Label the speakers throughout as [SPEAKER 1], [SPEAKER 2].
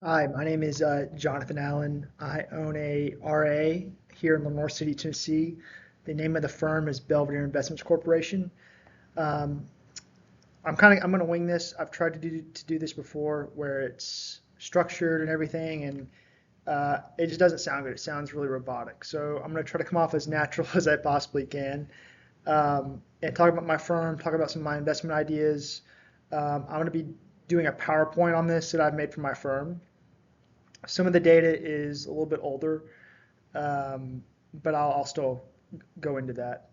[SPEAKER 1] Hi, my name is Jonathan Allen. I own a RA here in Lenore City, Tennessee. The name of the firm is Belvedere Investments Corporation. Um, I'm going to wing this. I've tried to do this before, where it's structured and everything, and it just doesn't sound good. It sounds really robotic. So I'm going to try to come off as natural as I possibly can, and talk about my firm, talk about some of my investment ideas. I'm going to be doing a PowerPoint on this that I've made for my firm. Some of the data is a little bit older, um, but I'll still go into that.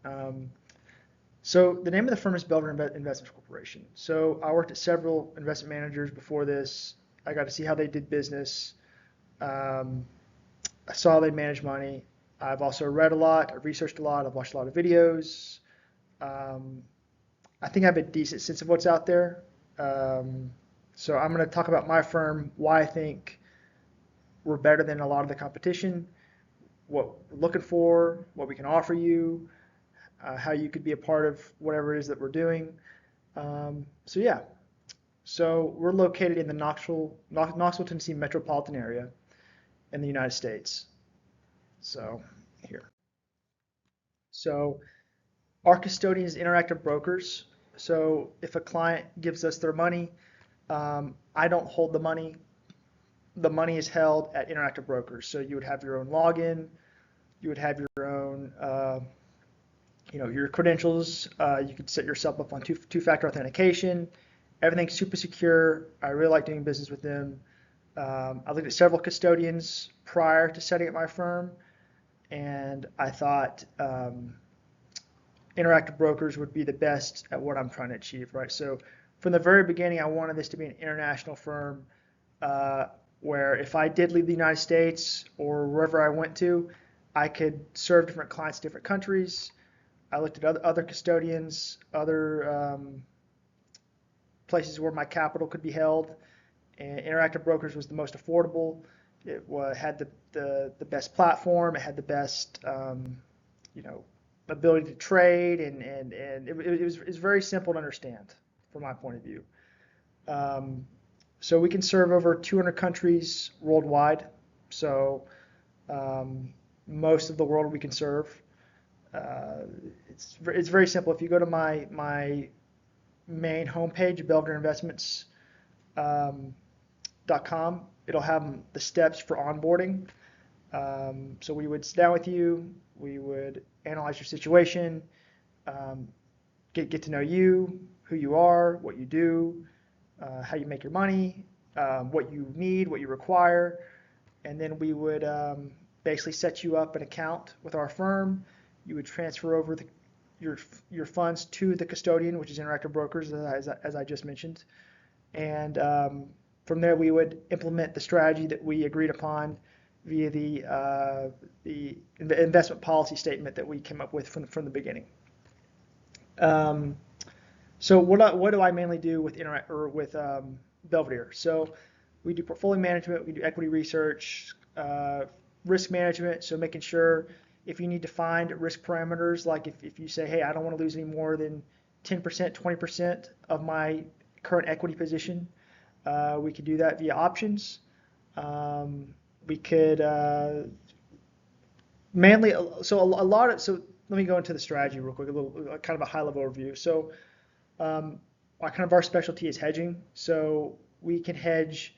[SPEAKER 1] So the name of the firm is Belvedere Investments Corporation. So I worked at several investment managers before this. I got to see how they did business. Um, I saw they manage money. I've also read a lot. I've researched a lot. I've watched a lot of videos. Um, I think I have a decent sense of what's out there. Um, so I'm going to talk about my firm, why I think we're better than a lot of the competition, what we're looking for, what we can offer you, how you could be a part of whatever it is that we're doing. So yeah, so we're located in the Knoxville, Tennessee metropolitan area in the United States. So here. So our custodian is Interactive Brokers. So if a client gives us their money, I don't hold the money. The money is held at Interactive Brokers. So you would have your own login, you would have your own, your credentials. You could set yourself up on two-factor authentication. Everything's super secure. I really like doing business with them. I looked at several custodians prior to setting up my firm, and I thought Interactive Brokers would be the best at what I'm trying to achieve, right? So from the very beginning, I wanted this to be an international firm, uh, where if I did leave the United States or wherever I went to, I could serve different clients in different countries. I looked at other custodians, other places where my capital could be held, and Interactive Brokers was the most affordable. It had the best platform. It had the best you know ability to trade, and it was very simple to understand from my point of view. Um, so we can serve over 200 countries worldwide. So um, most of the world we can serve. Uh, it's very simple. If you go to my main homepage, BelvedereInvestments.com, it'll have the steps for onboarding. So we would sit down with you, we would analyze your situation, um, get to know you, who you are, what you do, how you make your money, what you need, what you require, and then we would basically set you up an account with our firm. You would transfer over your your funds to the custodian, which is Interactive Brokers, as I just mentioned, and from there we would implement the strategy that we agreed upon via the investment policy statement that we came up with from the beginning. Um, so what do I mainly do with Belvedere? So we do portfolio management, we do equity research, risk management. So making sure if you need to find risk parameters, like if you say, hey, I don't want to lose any more than 10%, 20% of my current equity position, we could do that via options. Um, we could mainly so a lot of so let me go into the strategy real quick, a little kind of a high level overview. So um, our specialty is hedging. So we can hedge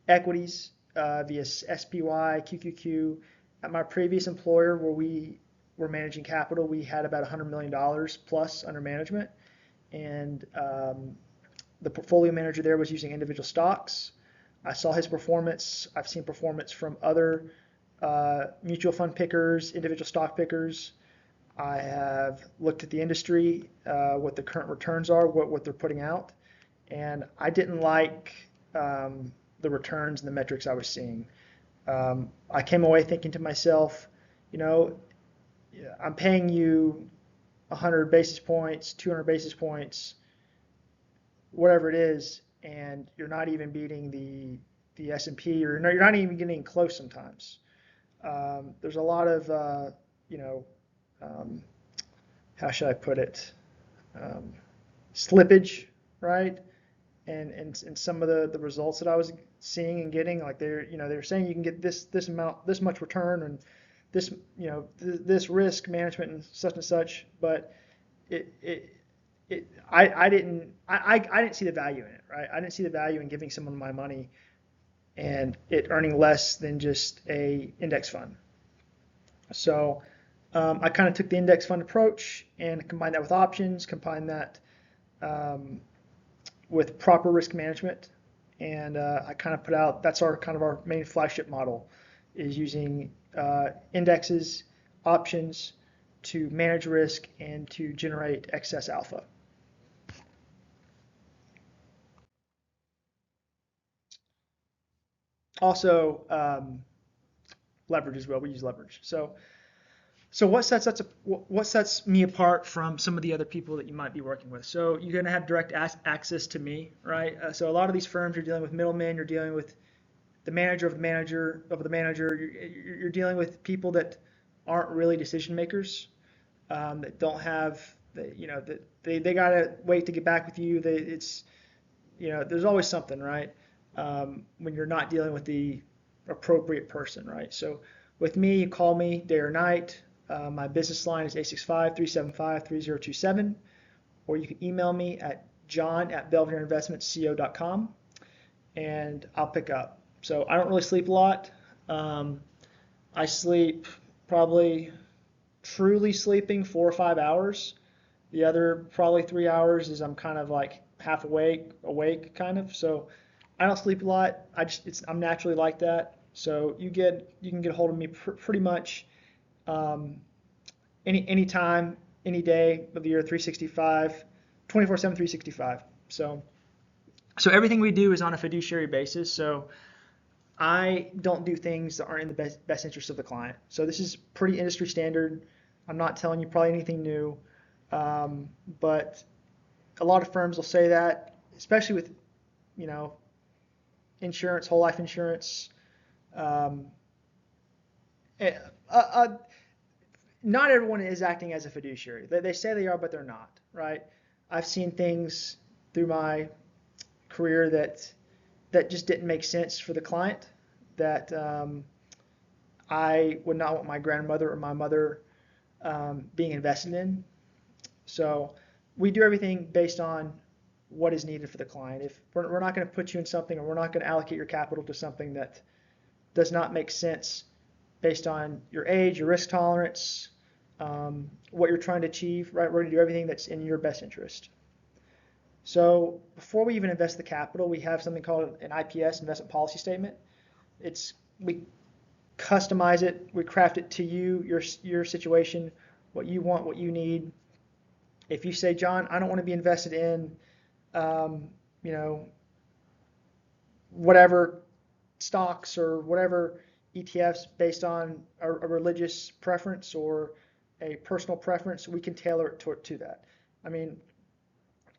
[SPEAKER 1] equities via SPY, QQQ. At my previous employer, where we were managing capital, we had about $100 million plus under management, and the portfolio manager there was using individual stocks. I saw his performance. I've seen performance from other mutual fund pickers, individual stock pickers. I have looked at the industry, what the current returns are, what they're putting out, and I didn't like the returns and the metrics I was seeing. I came away thinking to myself, you know, I'm paying you 100 basis points, 200 basis points, whatever it is, and you're not even beating the S&P, or no, you're not even getting close sometimes. There's a lot of you know um, how should I put it, um, slippage, right? and some of the results that I was seeing and getting, like they're saying you can get this amount, this much return, and this this risk management and such, but it it, I didn't see the value in it, right? I didn't see the value in giving someone my money and it earning less than just a index fund. So I kind of took the index fund approach and combined that with options, combined that um, with proper risk management, and I kind of put out that's our kind of our main flagship model is using indexes, options to manage risk and to generate excess alpha. Also, leverage as well. We use leverage. So what sets me apart from some of the other people that you might be working with? So you're going to have direct access to me, right? So a lot of these firms, you're dealing with middlemen, you're dealing with the manager of the manager of the manager. You're dealing with people that aren't really decision makers, that don't have, that they gotta wait to get back with you. It's there's always something, right? When you're not dealing with the appropriate person, right? So with me, you call me day or night. My business line is 865-375-3027, or you can email me at john@belvedereinvestmentsco.com, and I'll pick up. So I don't really sleep a lot. Um, I sleep probably truly sleeping 4 or 5 hours. The other probably 3 hours is I'm kind of like half awake kind of. So I don't sleep a lot. I'm naturally like that. So you can get a hold of me pretty much um, any time, any day of the year, 365, 24/7, 365. So everything we do is on a fiduciary basis. So I don't do things that aren't in the best interest of the client. So this is pretty industry standard. I'm not telling you probably anything new, but a lot of firms will say that, especially with you know insurance, whole life insurance. Um, eh, uh, uh, Not everyone is acting as a fiduciary. They say they are, but they're not, right? I've seen things through my career that just didn't make sense for the client. That I would not want my grandmother or my mother being invested in. So we do everything based on what is needed for the client. If we're not going to put you in something, or we're not going to allocate your capital to something that does not make sense based on your age, your risk tolerance, what you're trying to achieve, right? We're going to do everything that's in your best interest. So before we even invest the capital, we have something called an IPS, investment policy statement. We customize it, we craft it to you, your situation, what you want, what you need. If you say, John, I don't want to be invested in, um, you know, whatever stocks or whatever ETFs based on a religious preference or a personal preference, we can tailor it to that. I mean,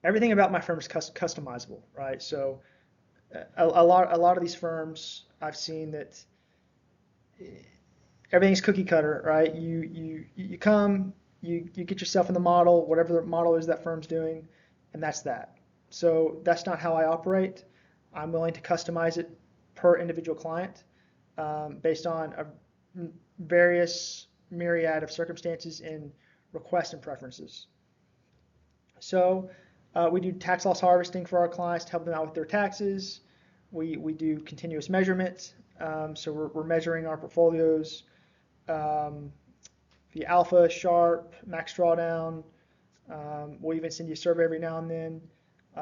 [SPEAKER 1] everything about my firm is customizable, right? So a lot of these firms I've seen that everything's cookie cutter, right? You come, you get yourself in the model, whatever the model is that firm's doing, and that's that. So that's not how I operate. I'm willing to customize it per individual client, based on a various myriad of circumstances and requests and preferences. So we do tax loss harvesting for our clients to help them out with their taxes. We do continuous measurement. So we're measuring our portfolios, um, the alpha, Sharp, max drawdown. We'll even send you a survey every now and then.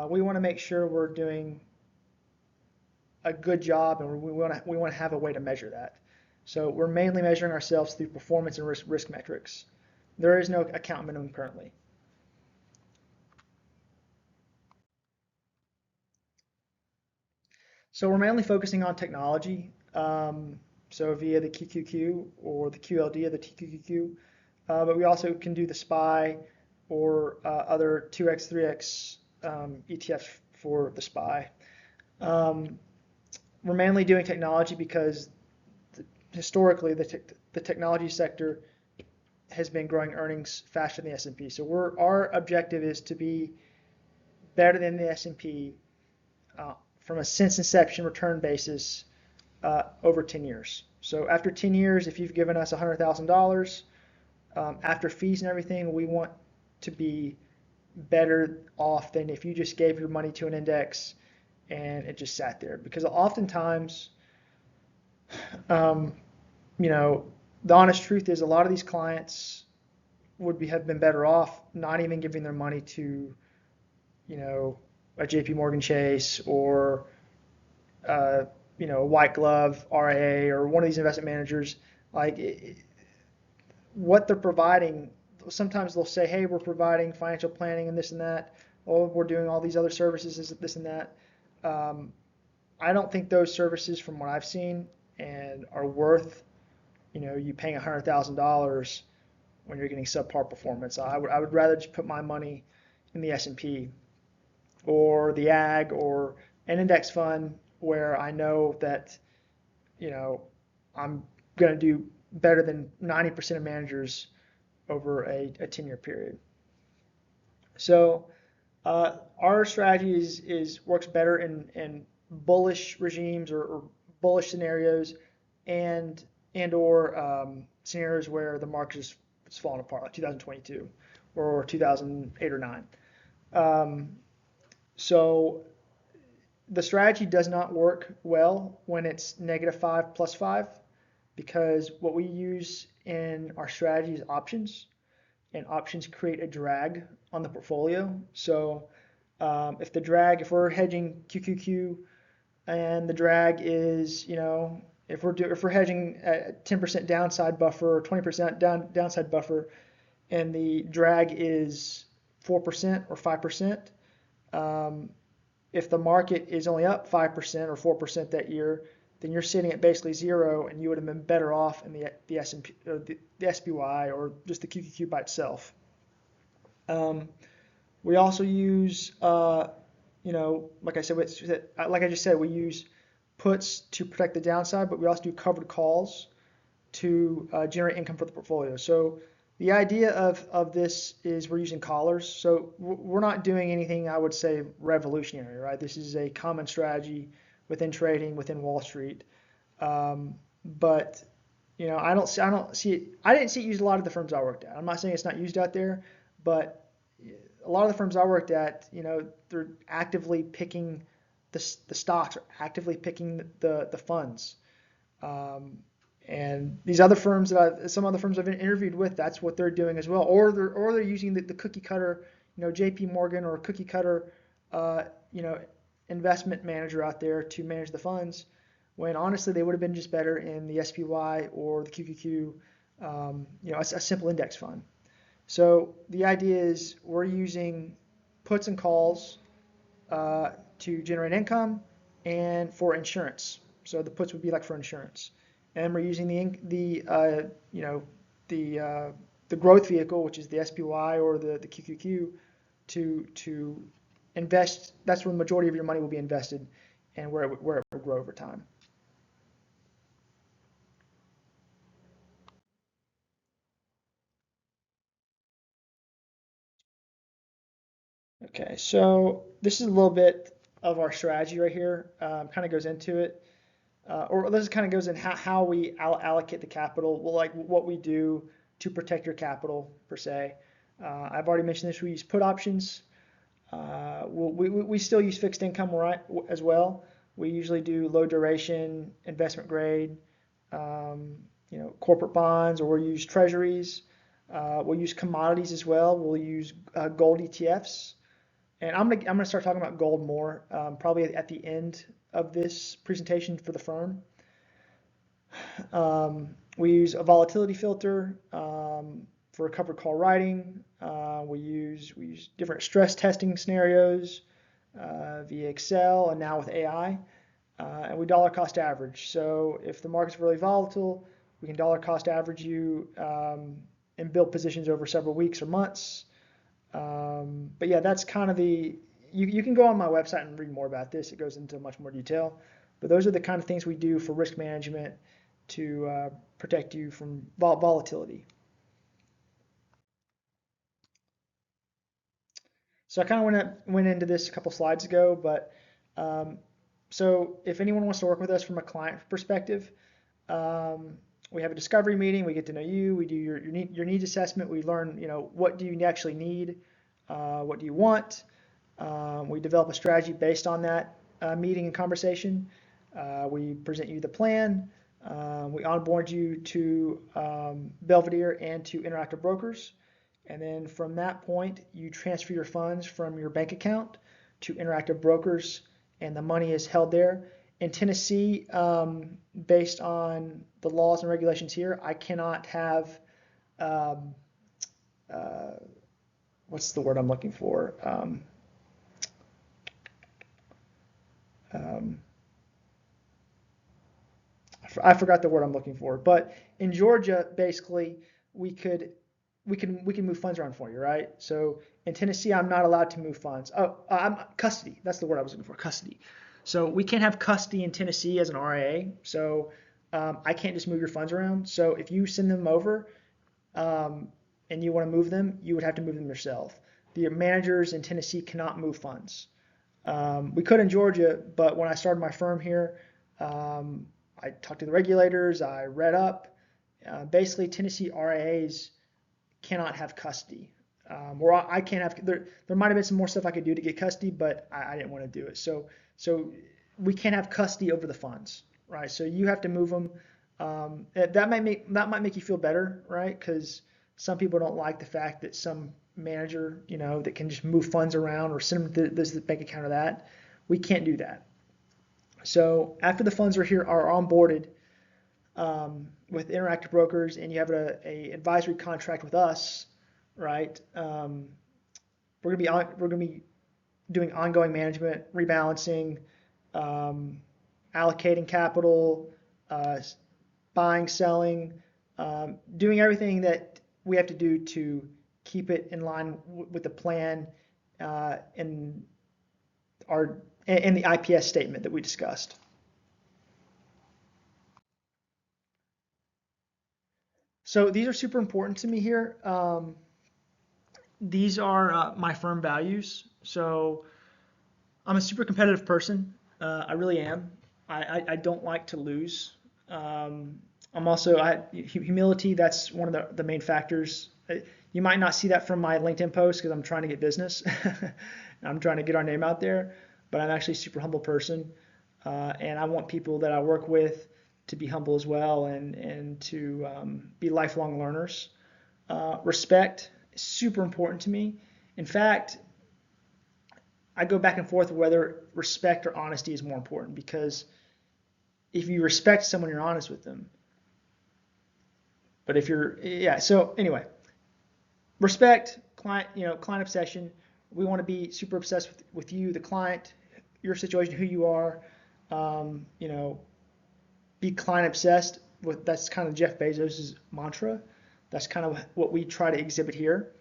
[SPEAKER 1] We want to make sure we're doing a good job, and we want to have a way to measure that. So we're mainly measuring ourselves through performance and risk metrics. There is no account minimum currently. So we're mainly focusing on technology. So via the QQQ or the QLD of the TQQQ, but we also can do the SPY or other 2x, 3x ETFs for the SPY. We're mainly doing technology because historically the technology sector has been growing earnings faster than the S&P. So our objective is to be better than the S&P from a since inception return basis over 10 years. So after 10 years, if you've given us $100,000, after fees and everything, we want to be better off than if you just gave your money to an index and it just sat there. Because oftentimes, um, you know, the honest truth is a lot of these clients have been better off not even giving their money to, a JP Morgan Chase or uh, a white glove RIA or one of these investment managers. Like what they're providing, sometimes they'll say, hey, we're providing financial planning and this and that. Oh, we're doing all these other services, this and that. Um, I don't think those services, from what I've seen, and are worth, you paying $100,000 when you're getting subpar performance. I would rather just put my money in the S&P or the ag or an index fund where I know that, you know, I'm going to do better than 90% of managers over a 10-year period. So our strategy is works better in bullish regimes or bullish scenarios and or scenarios where the market is falling apart, like 2022 or 2008 or 9. So the strategy does not work well when it's -5 +5 because what we use in our strategy is options, and options create a drag on the portfolio. So if we're hedging QQQ and the drag is, if we're hedging a 10% downside buffer or 20% downside buffer, and the drag is 4% or 5%, if the market is only up 5% or 4% that year, then you're sitting at basically zero, and you would have been better off in the S&P, or the SPY, or just the QQQ by itself. We also use, like I just said, we use puts to protect the downside, but we also do covered calls to generate income for the portfolio. So the idea of this is we're using collars. So we're not doing anything I would say revolutionary, right? This is a common strategy within trading, within Wall Street. But I don't see it. I didn't see it used a lot of the firms I worked at. I'm not saying it's not used out there, but a lot of the firms I worked at, they're actively picking the stocks, or actively picking the funds. And these other firms some other firms I've been interviewed with, that's what they're doing as well. Or they're using the cookie cutter, JP Morgan or cookie cutter, uh, you know, investment manager out there to manage the funds, when honestly they would have been just better in the SPY or the QQQ, a simple index fund. So the idea is we're using puts and calls to generate income and for insurance. So the puts would be like for insurance, and we're using the growth vehicle, which is the SPY or the QQQ, to invest. That's where the majority of your money will be invested, and where it will grow over time. Okay, so this is a little bit of our strategy right here. Kind of goes into it, or this kind of goes in how we allocate the capital. Well, like what we do to protect your capital per se. I've already mentioned this. We use put options. We still use fixed income, right, as well. We usually do low duration, investment grade, corporate bonds, or we'll use treasuries. We'll use commodities as well. We'll use gold ETFs. And I'm gonna start talking about gold more, probably at the end of this presentation for the firm. We use a volatility filter for covered call writing. We use different stress testing scenarios via Excel and now with AI. And we dollar cost average. So if the market's really volatile, we can dollar cost average you and build positions over several weeks or months. But yeah, that's kind of you can go on my website and read more about this. It goes into much more detail. But those are the kind of things we do for risk management to protect you from volatility. So I kind of went into this a couple slides ago, but Um, so if anyone wants to work with us from a client perspective, we have a discovery meeting. We get to know you. We do your needs assessment. We learn, what do you actually need? What do you want? We develop a strategy based on that meeting and conversation. We present you the plan. We onboard you to Belvedere and to Interactive Brokers. And then from that point, you transfer your funds from your bank account to Interactive Brokers, and the money is held there. In Tennessee, based on the laws and regulations here, I cannot have, um, uh, what's the word I'm looking for? Um, I forgot the word I'm looking for. But in Georgia, basically, we could we can move funds around for you, right? So in Tennessee, I'm not allowed to move funds. Oh, I'm custody. That's the word I was looking for, custody. So we can't have custody in Tennessee as an RIA. So I can't just move your funds around. So if you send them over um, and you want to move them, you would have to move them yourself. The managers in Tennessee cannot move funds. We could in Georgia, but when I started my firm here, um, I talked to the regulators. I read up. Basically, Tennessee RIAs cannot have custody. Or I can't have. There might have been some more stuff I could do to get custody, but I didn't want to do it. So we can't have custody over the funds, right? So you have to move them. That might make you feel better, right? Because some people don't like the fact that some manager, that can just move funds around or send them to this bank account or that. We can't do that. So after the funds are onboarded with Interactive Brokers, and you have a advisory contract with us, right? We're gonna be doing ongoing management, rebalancing, um, allocating capital, uh, buying, selling, doing everything that we have to do to keep it in line with the plan in our in the IPS statement that we discussed. So these are super important to me here. These are my firm values. So I'm a super competitive person. I really am. I don't like to lose. Um, I'm also humility. That's one of the main factors. You might not see that from my LinkedIn post because I'm trying to get business. I'm trying to get our name out there, but I'm actually a super humble person, and I want people that I work with to be humble as well and to be lifelong learners. Respect is super important to me. In fact, I go back and forth whether respect or honesty is more important because if you respect someone, you're honest with them. But if you're, yeah, so anyway, respect, client, client obsession. We want to be super obsessed with you, the client, your situation, who you are. Um, you know, be client obsessed. That's kind of Jeff Bezos' mantra. That's kind of what we try to exhibit here.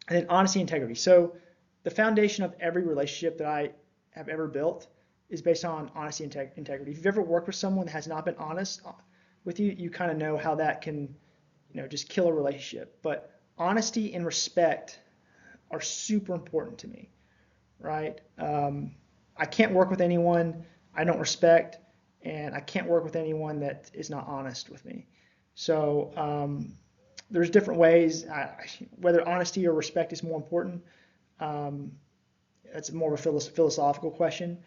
[SPEAKER 1] And then honesty, integrity. So the foundation of every relationship that I have ever built is based on honesty and integrity. If you've ever worked with someone that has not been honest with you, you kind of know how that can, just kill a relationship. But honesty and respect are super important to me, right? I can't work with anyone I don't respect, and I can't work with anyone that is not honest with me. So there's different ways, whether honesty or respect is more important. Um, that's more of a philosophical question.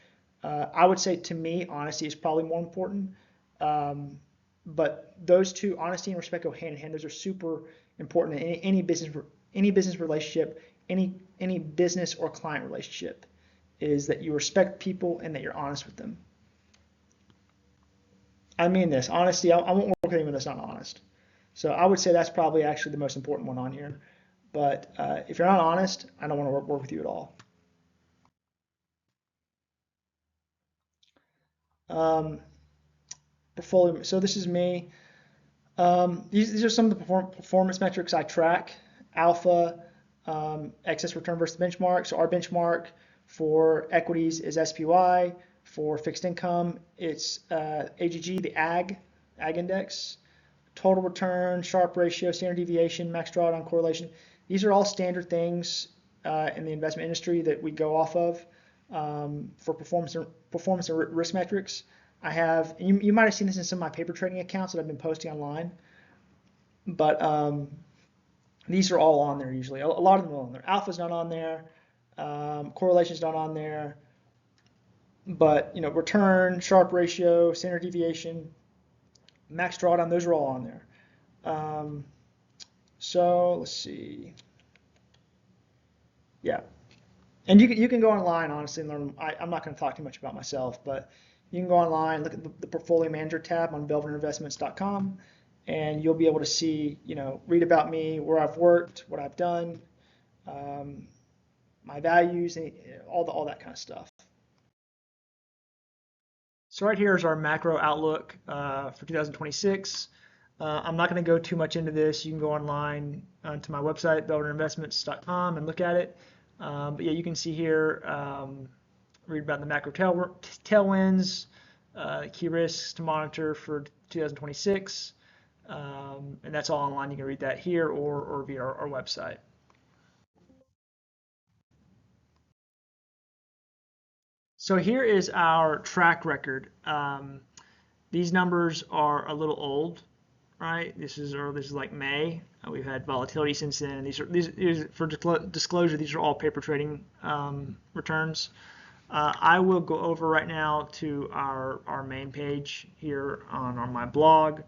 [SPEAKER 1] I would say to me, honesty is probably more important. Um, but those two, honesty and respect, go hand in hand. Those are super important in any business relationship, any business or client relationship, is that you respect people and that you're honest with them. I mean this honesty. I won't work with anyone that's not honest. So I would say that's probably actually the most important one on here. But if you're not honest, I don't want to work with you at all. Um, Portfolio. So this is me. These are some of the performance metrics I track. Alpha, excess return versus benchmark. So our benchmark for equities is SPY. For fixed income, it's AGG, the AG index. Total return, Sharpe ratio, standard deviation, max drawdown correlation. These are all standard things in the investment industry that we go off of. for performance and risk metrics. I have, and you might have seen this in some of my paper trading accounts that I've been posting online, but these are all on there usually. A lot of them are on there. Alpha's not on there. Correlation's not on there. But return, Sharpe ratio, standard deviation, max drawdown, those are all on there. So let's see. Yeah, and you can go online honestly and learn. I'm not going to talk too much about myself, but you can go online, look at the portfolio manager tab on belvedereinvestments.com, and you'll be able to see, read about me, where I've worked, what I've done, my values, and all that kind of stuff. So right here is our macro outlook for 2026. I'm not going to go too much into this. You can go online to my website, belvederinvestments.com, and look at it. But yeah, you can see here, read about the macro tailwinds, key risks to monitor for 2026. And that's all online. You can read that here or via our website. So here is our track record. These numbers are a little old, right? This is like May. We've had volatility since then. These for disclosure, these are all paper trading returns. I will go over right now to our main page here on my blog,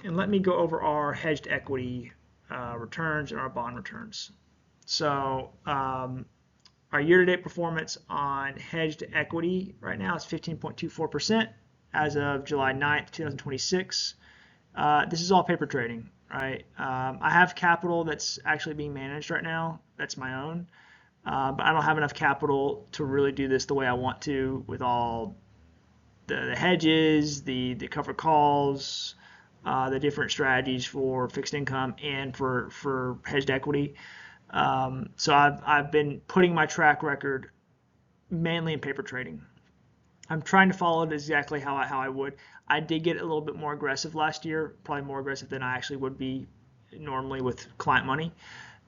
[SPEAKER 1] and let me go over our hedged equity returns and our bond returns. So our year-to-date performance on hedged equity right now is 15.24% as of July 9th, 2026. This is all paper trading, right? I have capital that's actually being managed right now. That's my own. But I don't have enough capital to really do this the way I want to with all the hedges, the covered calls, the different strategies for fixed income and for hedged equity. So I've been putting my track record mainly in paper trading. I'm trying to follow it exactly how I would. I did get a little bit more aggressive last year, probably more aggressive than I actually would be normally with client money.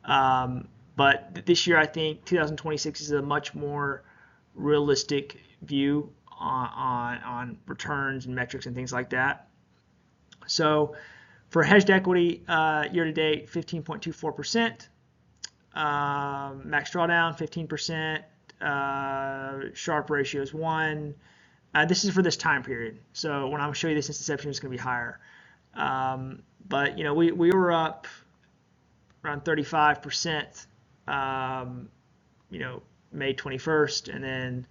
[SPEAKER 1] But this year, I think 2026 is a much more realistic view on returns and metrics and things like that. So for hedged equity, year to date, 15.24%. Max drawdown 15%, Sharpe ratio is 1. This is for this time period. So when I'm show you this inception, it's going to be higher. But we were up around 35%, May 21st, and then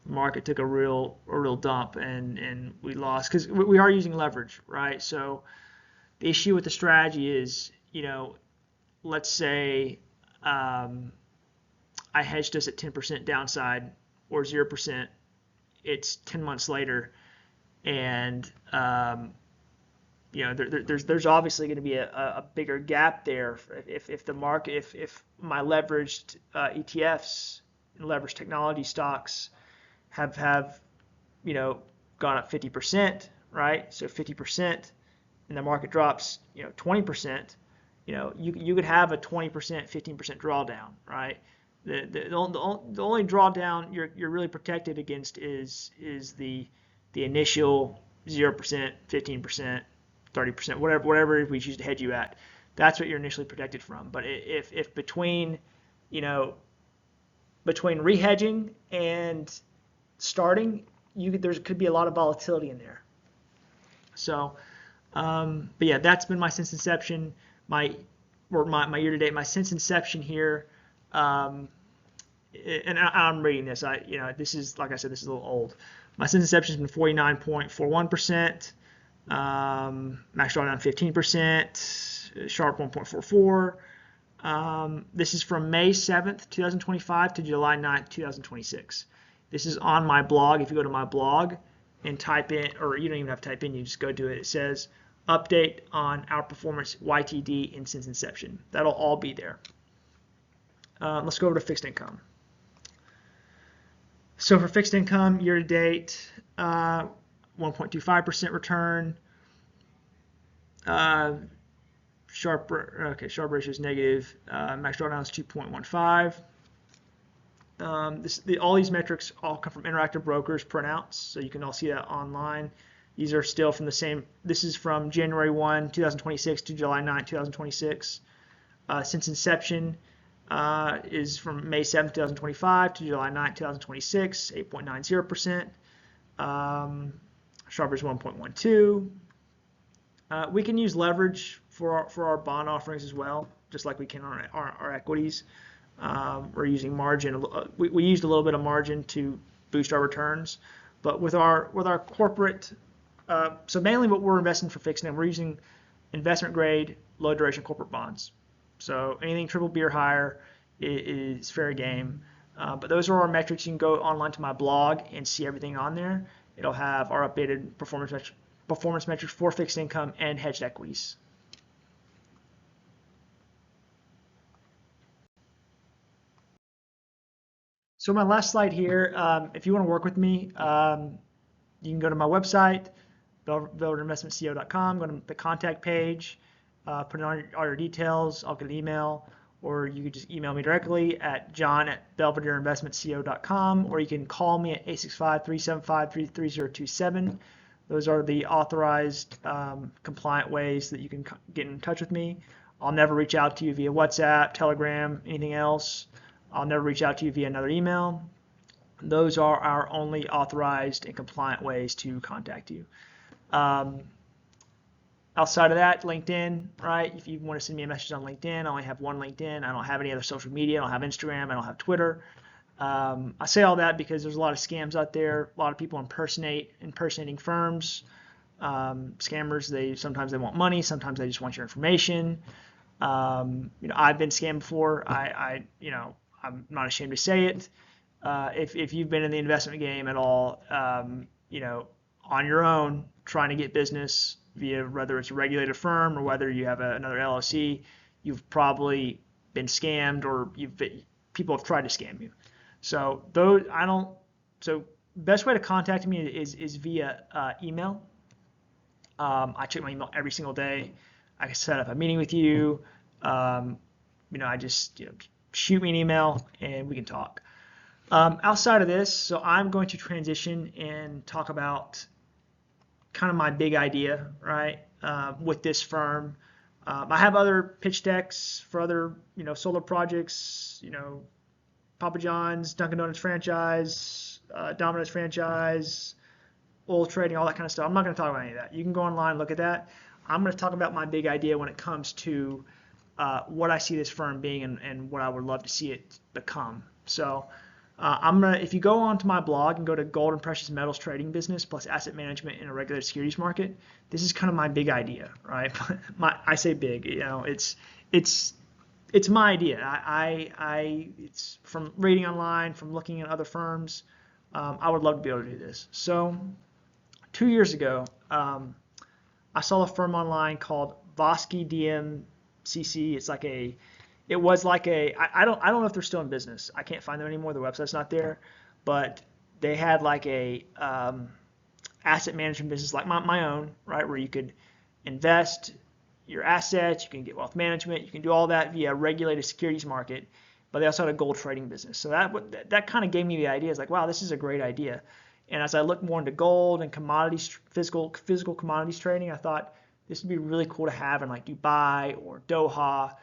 [SPEAKER 1] the market took a real dump, and we lost because we are using leverage, right? So the issue with the strategy is, let's say I hedged us at 10% downside or 0%. It's 10 months later, and there's obviously going to be a bigger gap there if the market if my leveraged ETFs and leveraged technology stocks have gone up 50%, right? So 50%, and the market drops 20%. You could have a 20%, 15% drawdown, right? The only drawdown you're really protected against is the initial 0%, 15%, 30%, whatever we choose to hedge you at. That's what you're initially protected from. But if between rehedging and starting, there could be a lot of volatility in there. So, but yeah, that's been my since inception. My year to date, my since inception here, and I'm reading this. This is, like I said, this is a little old. My since inception has been 49.41%, max drawdown 15%, Sharpe 1.44. This is from May 7th, 2025 to July 9th, 2026. This is on my blog. If you go to my blog and type in, or you don't even have to type in, you just go to it. It says update on outperformance YTD and since inception. That'll all be there. Let's go over to fixed income. So for fixed income, year to date, 1.25% return. Sharpe ratio is negative. Max drawdown is 2.15. All these metrics all come from Interactive Brokers printouts, so you can all see that online. These are still from the same. This is from January 1, 2026 to July 9, 2026. Since inception is from May 7th, 2025 to July 9th, 2026, 8.90%. Sharp is 1.12. We can use leverage for our bond offerings as well, just like we can on our equities. We're using margin. We used a little bit of margin to boost our returns, but with our corporate, so mainly what we're investing for fixed income, we're using investment grade, low duration corporate bonds. So anything triple B or higher is fair game. But those are our metrics. You can go online to my blog and see everything on there. It'll have our updated performance metrics for fixed income and hedged equities. So my last slide here, if you want to work with me, you can go to my website, belvedereinvestmentco.com, go to the contact page, put in all your details, I'll get an email, or you can just email me directly at john@belvedereinvestmentco.com, or you can call me at 865-375-3027. Those are the authorized compliant ways that you can get in touch with me. I'll never reach out to you via WhatsApp, Telegram, anything else. I'll never reach out to you via another email. Those are our only authorized and compliant ways to contact you. Outside of that, LinkedIn, right? If you want to send me a message on LinkedIn, I only have one LinkedIn. I don't have any other social media. I don't have Instagram. I don't have Twitter. I say all that because there's a lot of scams out there. A lot of people impersonating firms. Scammers, sometimes they want money. Sometimes they just want your information. I've been scammed before. I'm not ashamed to say it. If you've been in the investment game at all, on your own, trying to get business via whether it's a regulated firm or whether you have another LLC, you've probably been scammed or people have tried to scam you. So best way to contact me is via email. I check my email every single day. I can set up a meeting with you. I just shoot me an email and we can talk. Outside of this, so I'm going to transition and talk about kind of my big idea, right, with this firm. I have other pitch decks for other, solar projects, Papa John's, Dunkin' Donuts franchise, Domino's franchise, oil trading, all that kind of stuff. I'm not going to talk about any of that. You can go online and look at that. I'm going to talk about my big idea when it comes to what I see this firm being and what I would love to see it become. So if you go onto my blog and go to gold and precious metals trading business plus asset management in a regulated securities market, this is kind of my big idea, right? I say big, it's my idea. It's from reading online, from looking at other firms. I would love to be able to do this. So 2 years ago, I saw a firm online called Vosky DMCC. I don't know if they're still in business. I can't find them anymore. Their website's not there, but they had like a asset management business like my own, right, where you could invest your assets, you can get wealth management, you can do all that via a regulated securities market, but they also had a gold trading business. So that kind of gave me the idea. It's like, wow, this is a great idea. And as I looked more into gold and commodities, physical commodities trading, I thought this would be really cool to have in like Dubai or Doha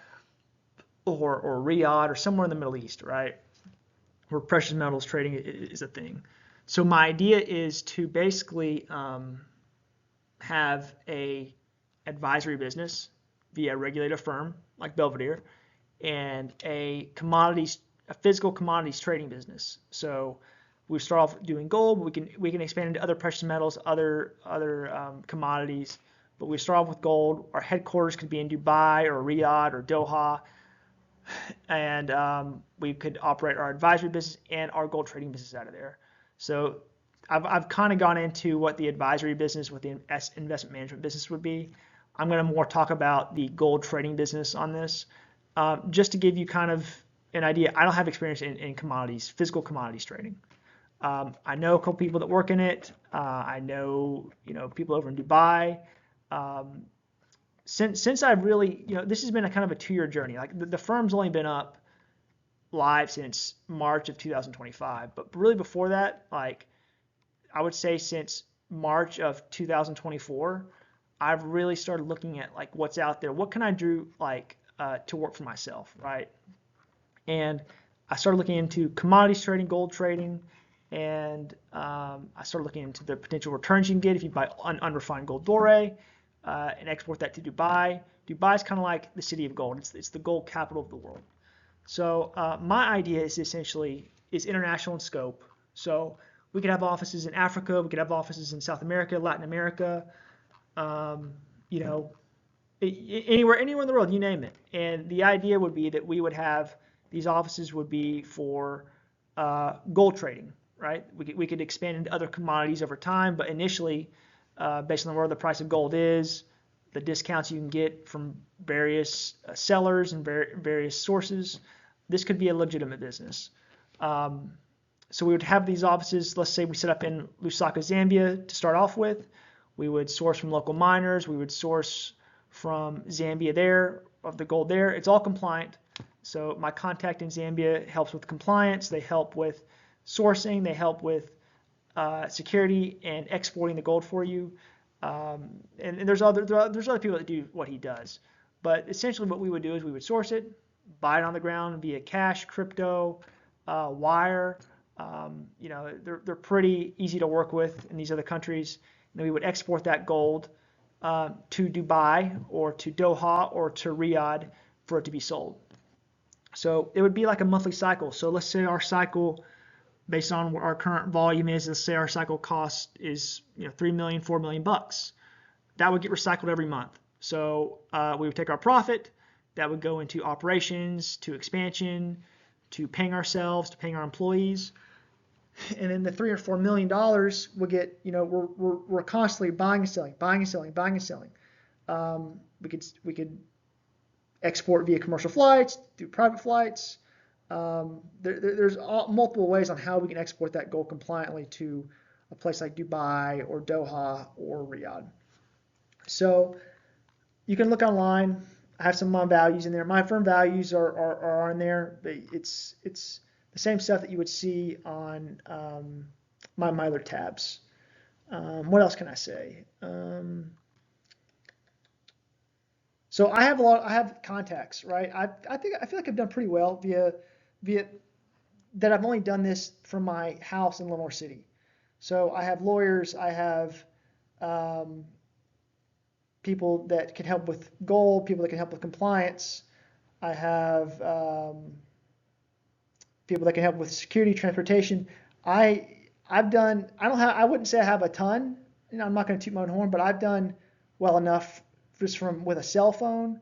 [SPEAKER 1] or Riyadh or somewhere in the Middle East, right, where precious metals trading is a thing. So my idea is to basically have a advisory business via a regulated firm like Belvedere and a physical commodities trading business. So we start off doing gold, but we can expand into other precious metals, other commodities. But we start off with gold. Our headquarters could be in Dubai or Riyadh or Doha, and we could operate our advisory business and our gold trading business out of there. So I've kind of gone into what the advisory business, what the investment management business would be. I'm going to more talk about the gold trading business on this, just to give you kind of an idea. I don't have experience in commodities, physical commodities trading. I know a couple people that work in it. I know people over in Dubai. Since I've really, this has been a kind of a 2-year journey. Like the firm's only been up live since March of 2025. But really before that, like I would say since March of 2024, I've really started looking at like what's out there. What can I do like to work for myself, right? And I started looking into commodities trading, gold trading, and I started looking into the potential returns you can get if you buy unrefined gold doré and export that to Dubai. Dubai is kind of like the city of gold. It's the gold capital of the world. So my idea is essentially is international in scope. So we could have offices in Africa, we could have offices in South America, Latin America, um, you know, anywhere in the world, you name it. And the idea would be that we would have these offices would be for gold trading, right? We could expand into other commodities over time, but initially, based on where the price of gold is, the discounts you can get from various sellers and various sources, this could be a legitimate business. Um, so we would have these offices. Let's say we set up in Lusaka, Zambia to start off with. We would source from local miners. We would source from Zambia there, of the gold there. It's all compliant. So my contact in Zambia helps with compliance. They help with sourcing. They help with security and exporting the gold for you. And there's other people that do what he does. But essentially what we would do is we would source it, buy it on the ground via cash, crypto, wire. They're pretty easy to work with in these other countries. And then we would export that gold to Dubai or to Doha or to Riyadh for it to be sold. So it would be like a monthly cycle. So let's say our cycle, based on what our current volume is, let's say our cycle cost is 3 million, 4 million bucks. That would get recycled every month. So we would take our profit, that would go into operations, to expansion, to paying ourselves, to paying our employees. And then the $3 or $4 million would get, we're constantly buying and selling, buying and selling, buying and selling. We could export via commercial flights, do private flights. There's multiple ways on how we can export that gold compliantly to a place like Dubai or Doha or Riyadh. So you can look online. I have some of my values in there. My firm values are in there. But it's the same stuff that you would see on my other tabs. What else can I say? So I have contacts, right? I feel like I've done pretty well via that. I've only done this from my house in Lenore City. So I have lawyers, I have people that can help with gold, people that can help with compliance. I have people that can help with security, transportation. I wouldn't say I have a ton. I'm not going to toot my own horn, but I've done well enough just from with a cell phone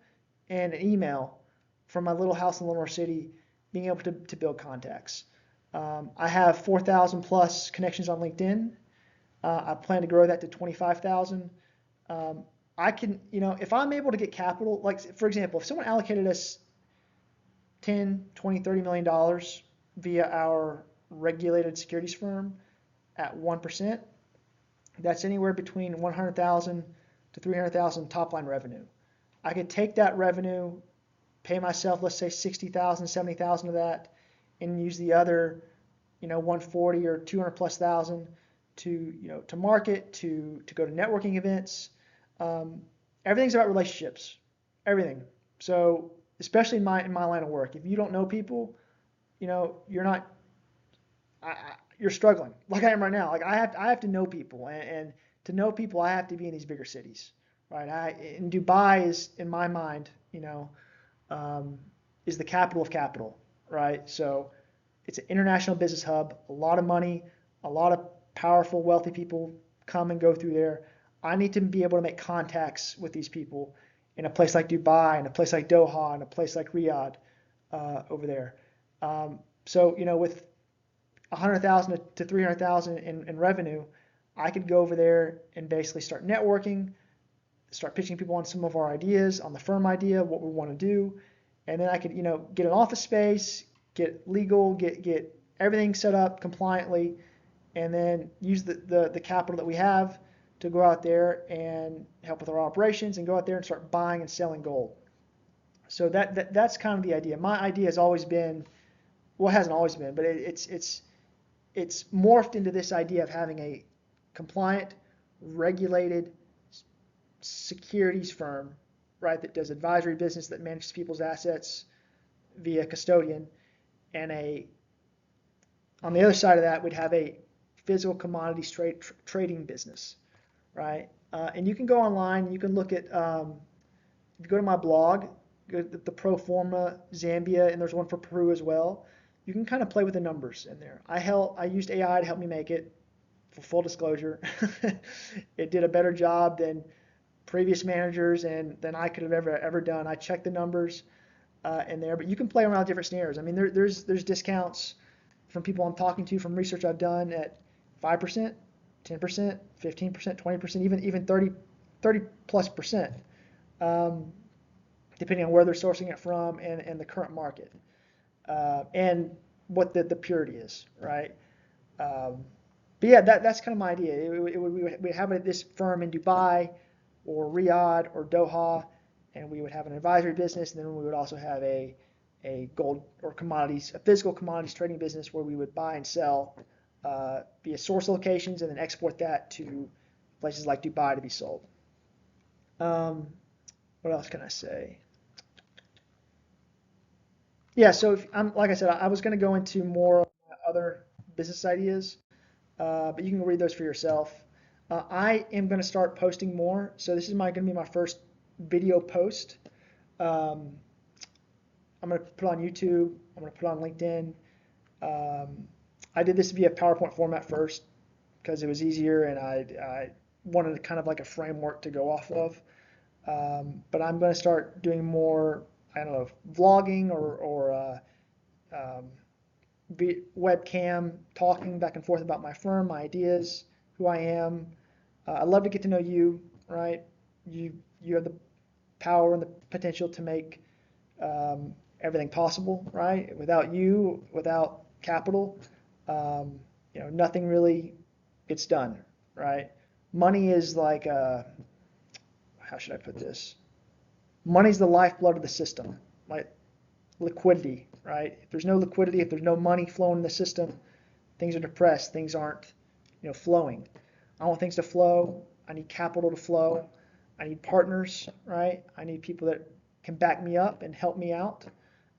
[SPEAKER 1] and an email from my little house in Lenore City, being able to build contacts. I have 4,000 plus connections on LinkedIn. I plan to grow that to 25,000. I can, if I'm able to get capital, like for example, if someone allocated us 10, 20, $30 million via our regulated securities firm at 1%, that's anywhere between 100,000 to 300,000 top line revenue. I could take that revenue, pay myself, let's say 60,000, 70,000 of that, and use the other, 140 or 200 plus thousand to market, to go to networking events. Everything's about relationships, everything. So especially in my line of work, if you don't know people, you're not, you're struggling like I am right now. Like I have to know people, and to know people, I have to be in these bigger cities, right? In Dubai is, in my mind, is the capital of capital, right? So it's an international business hub, a lot of money, a lot of powerful, wealthy people come and go through there. I need to be able to make contacts with these people in a place like Dubai, in a place like Doha, in a place like Riyadh over there. So, with 100,000 to 300,000 in revenue, I could go over there and basically start networking, start pitching people on some of our ideas, on the firm idea, what we want to do, and then I could, get an office space, get legal, get everything set up compliantly, and then use the capital that we have to go out there and help with our operations and go out there and start buying and selling gold. So that's kind of the idea. My idea has always been well, it hasn't always been, but it's morphed into this idea of having a compliant, regulated securities firm, right, that does advisory business, that manages people's assets via custodian, and on the other side of that, we'd have a physical commodities trading business, right? And you can go online, you can look at, if you go to my blog, go to the pro forma Zambia, and there's one for Peru as well. You can kind of play with the numbers in there. I used AI to help me make it, for full disclosure. It did a better job than previous managers and than I could have ever done. I checked the numbers in there, but you can play around with different scenarios. I mean, there's discounts from people I'm talking to, from research I've done, at 5%, 10%, 15%, 20%, even 30 plus percent, depending on where they're sourcing it from and the current market, and what the purity is, right? But yeah, that's kind of my idea. We have this firm in Dubai or Riyadh or Doha, and we would have an advisory business, and then we would also have a gold or commodities, a physical commodities trading business where we would buy and sell via source locations and then export that to places like Dubai to be sold. What else can I say? Yeah, so like I said, I was going to go into more other business ideas, but you can read those for yourself. I am going to start posting more, so this is going to be my first video post. Um, I'm going to put it on YouTube. I'm going to put it on LinkedIn. I did this via PowerPoint format first because it was easier, and I wanted kind of like a framework to go off of. But I'm going to start doing more, I don't know, vlogging or webcam, talking back and forth about my firm, my ideas, who I am. I'd love to get to know you, right? You have the power and the potential to make everything possible, right? Without you, without capital, nothing really gets done, right? Money is like how should I put this? Money's the lifeblood of the system, right? Liquidity, right? If there's no liquidity, if there's no money flowing in the system, things are depressed. Things aren't, flowing. I want things to flow. I need capital to flow. I need partners, right? I need people that can back me up and help me out.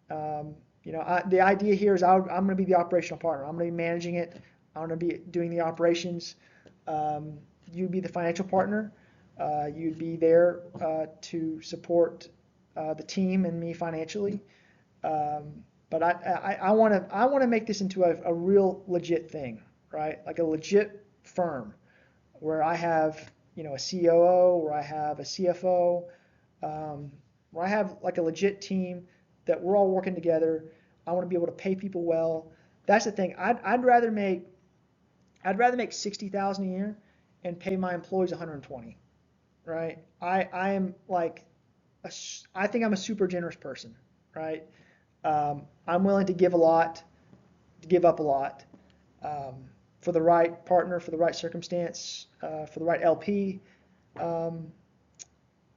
[SPEAKER 1] The idea here is I'm going to be the operational partner. I'm going to be managing it. I'm going to be doing the operations. You'd be the financial partner. You'd be there to support the team and me financially. But I want to make this into a real legit thing, right? Like a legit firm where I have a COO, where I have a CFO, where I have like a legit team that we're all working together. I want to be able to pay people well. That's the thing. I'd rather make 60,000 a year and pay my employees 120, right? I am like I think I'm a super generous person, right? I'm willing to give a lot, to give up a lot, for the right partner, for the right circumstance, for the right LP, um,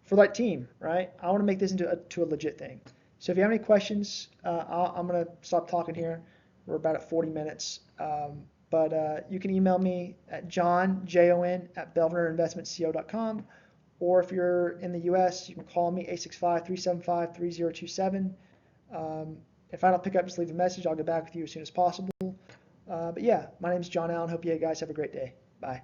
[SPEAKER 1] for the right team, right? I want to make this into a legit thing. So if you have any questions, I'm going to stop talking here. We're about at 40 minutes. But you can email me at Jon, at belvedereinvestmentsco.com. Or if you're in the U.S., you can call me 865-375-3027. If I don't pick up, just leave a message. I'll get back with you as soon as possible. But yeah, my name is John Allen. Hope you guys have a great day. Bye.